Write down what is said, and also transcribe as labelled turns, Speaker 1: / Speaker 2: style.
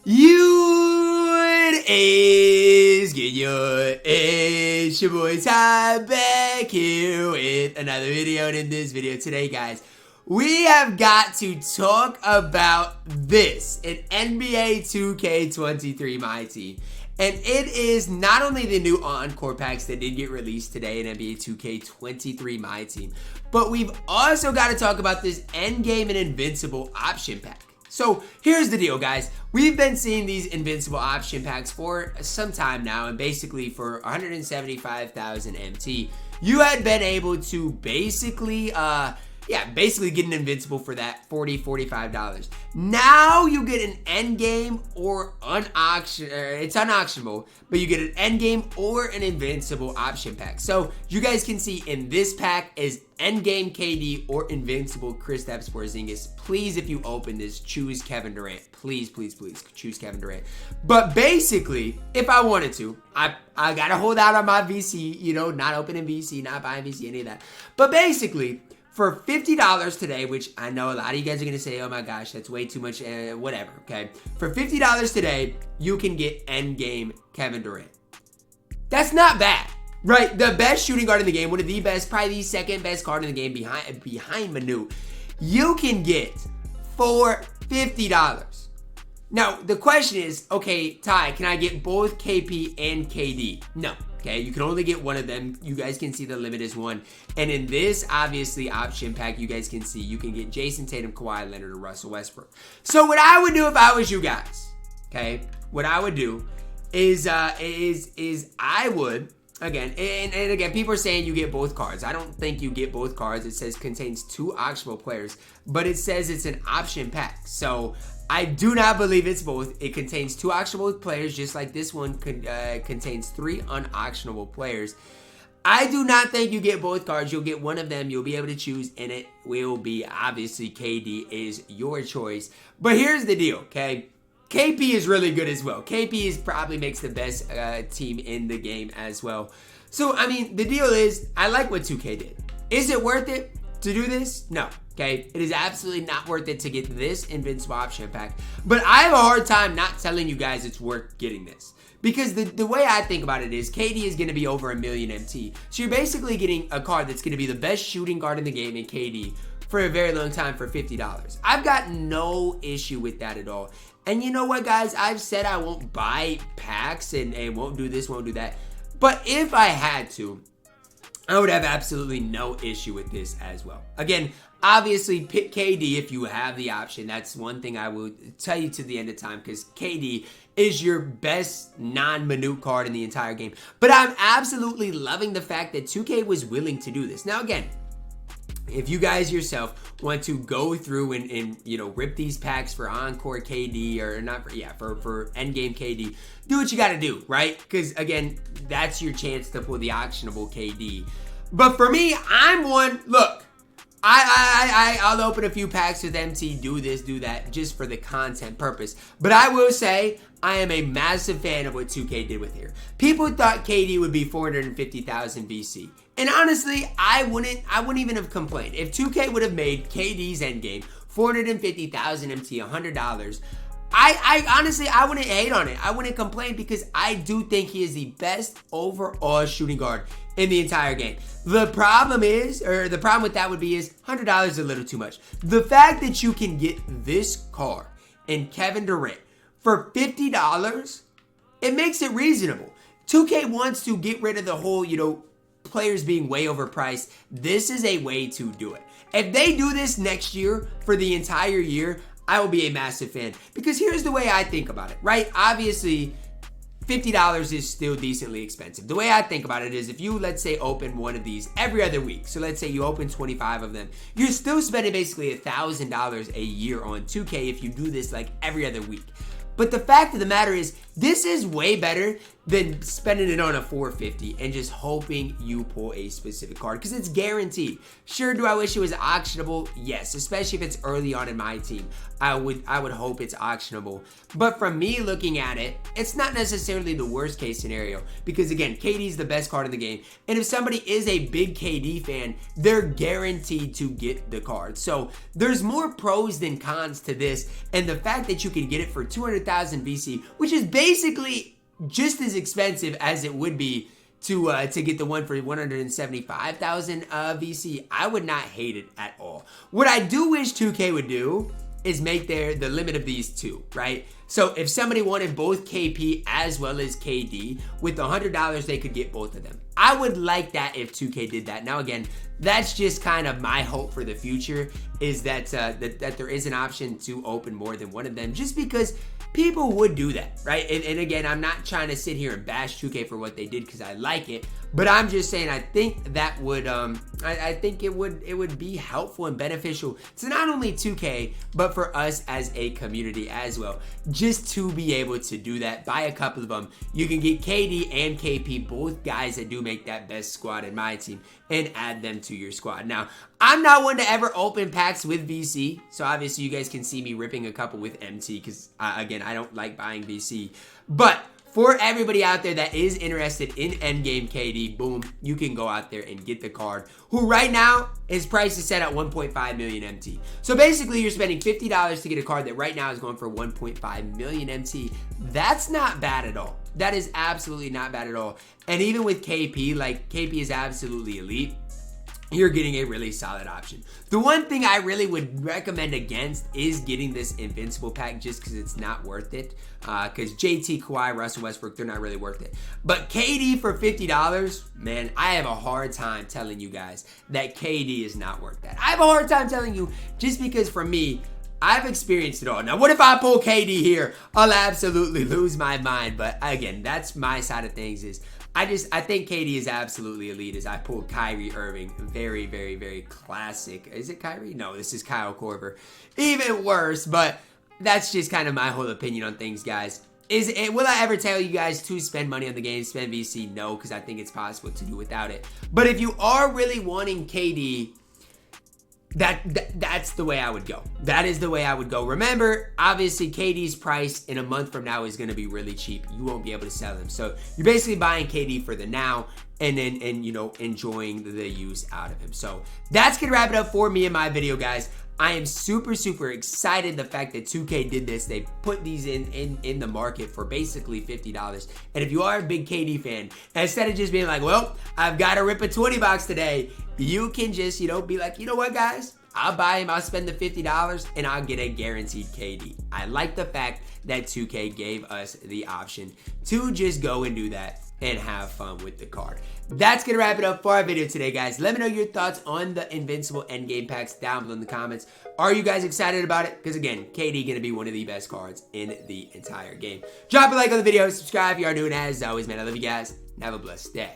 Speaker 1: It is good, it's your boy Ty back here with another video. And in this video today, guys, we have got to talk about this, an NBA 2K23 MyTEAM. And it is not only the new encore packs that did get released today in NBA 2K23 MyTEAM, but we've also got to talk about this endgame and invincible option pack. So here's the deal, guys. We've been seeing these invincible option packs for some time now, and basically for 175,000 MT, you had been able to basically get an invincible for that $45. Now you get an endgame or it's unauctionable, but you get an endgame or an invincible option pack. So you guys can see in this pack is endgame KD or invincible Kristaps Porzingis. Please, if you open this, choose Kevin Durant. Please, please, please choose Kevin Durant. But basically, if I wanted to, I gotta hold out on my VC, not opening VC, not buying VC, any of that. But basically, for $50 today, which I know a lot of you guys are going to say, oh my gosh, that's way too much, whatever, okay? For $50 today, you can get endgame Kevin Durant. That's not bad, right? The best shooting guard in the game, one of the best, probably the second best card in the game behind Manu. You can get for $50. Now, the question is, okay, Ty, can I get both KP and KD? No. Okay, you can only get one of them. You guys can see the limit is one. And in this, obviously, option pack, you guys can see you can get Jayson Tatum, Kawhi Leonard, or Russell Westbrook. So what I would do if I was you guys, okay, what I would do is I would, again, and again, people are saying you get both cards. I don't think you get both cards. It says contains 2 auctionable players, but it says it's an option pack. So I do not believe it's both. It contains 2 auctionable players, just like this one contains 3 unauctionable players. I do not think you get both cards. You'll get one of them. You'll be able to choose, and it will be, obviously, KD is your choice. But here's the deal, okay? KP is really good as well. KP probably makes the best team in the game as well. So, I mean, the deal is, I like what 2K did. Is it worth it to do this? No. Okay, it is absolutely not worth it to get this invincible option pack. But I have a hard time not telling you guys it's worth getting this. Because the way I think about it is KD is going to be over 1 million MT. So you're basically getting a card that's going to be the best shooting guard in the game in KD for a very long time for $50. I've got no issue with that at all. And you know what, guys? I've said I won't buy packs and won't do this, won't do that. But if I had to, I would have absolutely no issue with this as well. Again, obviously, pick KD if you have the option. That's one thing I will tell you to the end of time, because KD is your best non-Manu card in the entire game. But I'm absolutely loving the fact that 2K was willing to do this. Now, again, if you guys yourself want to go through and rip these packs for encore KD or not for endgame KD, do what you got to do, right? Because again, that's your chance to pull the auctionable KD. But for me, I'm one. Look, I'll open a few packs with MT, do this, do that, just for the content purpose. But I will say, I am a massive fan of what 2K did with here. People thought KD would be 450,000 VC. And honestly, I wouldn't even have complained. If 2K would have made KD's endgame 450,000 MT, $100, I honestly, I wouldn't hate on it. I wouldn't complain, because I do think he is the best overall shooting guard in the entire game. The problem with that would be is $100 is a little too much. The fact that you can get this card in Kevin Durant for $50, it makes it reasonable. 2K wants to get rid of the whole, players being way overpriced. This is a way to do it. If they do this next year for the entire year, I will be a massive fan. Because here's the way I think about it, right? Obviously, $50 is still decently expensive. The way I think about it is, if you, let's say, open one of these every other week, so let's say you open 25 of them, you're still spending basically $1,000 a year on 2K if you do this like every other week. But the fact of the matter is, This is way better than spending it on a 450 and just hoping you pull a specific card because it's guaranteed. Sure, do I wish it was auctionable? Yes, especially if it's early on in my team. I would hope it's auctionable. But from me looking at it, it's not necessarily the worst case scenario because again, KD is the best card in the game. And if somebody is a big KD fan, they're guaranteed to get the card. So there's more pros than cons to this. And the fact that you can get it for 200,000 VC, which is basically just as expensive as it would be to get the one for 175,000 VC, I would not hate it at all. What I do wish 2K would do is make the limit of these two, right? So if somebody wanted both KP as well as KD, with $100 they could get both of them. I would like that if 2K did that. Now again, that's just kind of my hope for the future, is that that there is an option to open more than one of them, just because people would do that, right? And again, I'm not trying to sit here and bash 2K for what they did because I like it, but I'm just saying I think that would I think it would be helpful and beneficial to not only 2K but for us as a community as well, just to be able to do that. Buy a couple of them. You can get KD and KP, both guys that do make that best squad in my team, and add them to your squad. Now, I'm not one to ever open packs with VC, so obviously you guys can see me ripping a couple with MT because, again, I don't like buying VC. But for everybody out there that is interested in endgame KD, boom, you can go out there and get the card, who right now, his price is set at 1.5 million MT. So basically, you're spending $50 to get a card that right now is going for 1.5 million MT. That's not bad at all. That is absolutely not bad at all. And even with KP, like KP is absolutely elite, you're getting a really solid option. The one thing I really would recommend against is getting this invincible pack, just because it's not worth it. Because JT, Kawhi, Russell Westbrook, they're not really worth it. But KD for $50, man, I have a hard time telling you guys that KD is not worth that. I have a hard time telling you, just because for me, I've experienced it all. Now, what if I pull KD here? I'll absolutely lose my mind. But again, that's my side of things. Is I think KD is absolutely elite. As I pulled Kyrie Irving, very, very, very classic. Is it Kyrie? No, this is Kyle Korver. Even worse, but that's just kind of my whole opinion on things, guys. Will I ever tell you guys to spend money on the game, spend VC? No, because I think it's possible to do without it. But if you are really wanting KD, that's the way I would go. That is the way I would go. Remember, obviously, KD's price in a month from now is going to be really cheap. You won't be able to sell him. So you're basically buying KD for the now and then enjoying the use out of him. So that's going to wrap it up for me in my video, guys. I am super, super excited the fact that 2K did this. They put these in the market for basically $50. And if you are a big KD fan, instead of just being like, well, I've got to rip a 20 box today, you can just, be like, you know what, guys? I'll buy him, I'll spend the $50, and I'll get a guaranteed KD. I like the fact that 2K gave us the option to just go and do that and have fun with the card. That's going to wrap it up for our video today, guys. Let me know your thoughts on the Invincible endgame packs down below in the comments. Are you guys excited about it? Because again, KD going to be one of the best cards in the entire game. Drop a like on the video, subscribe if you are new, and as always, man, I love you guys, and have a blessed day.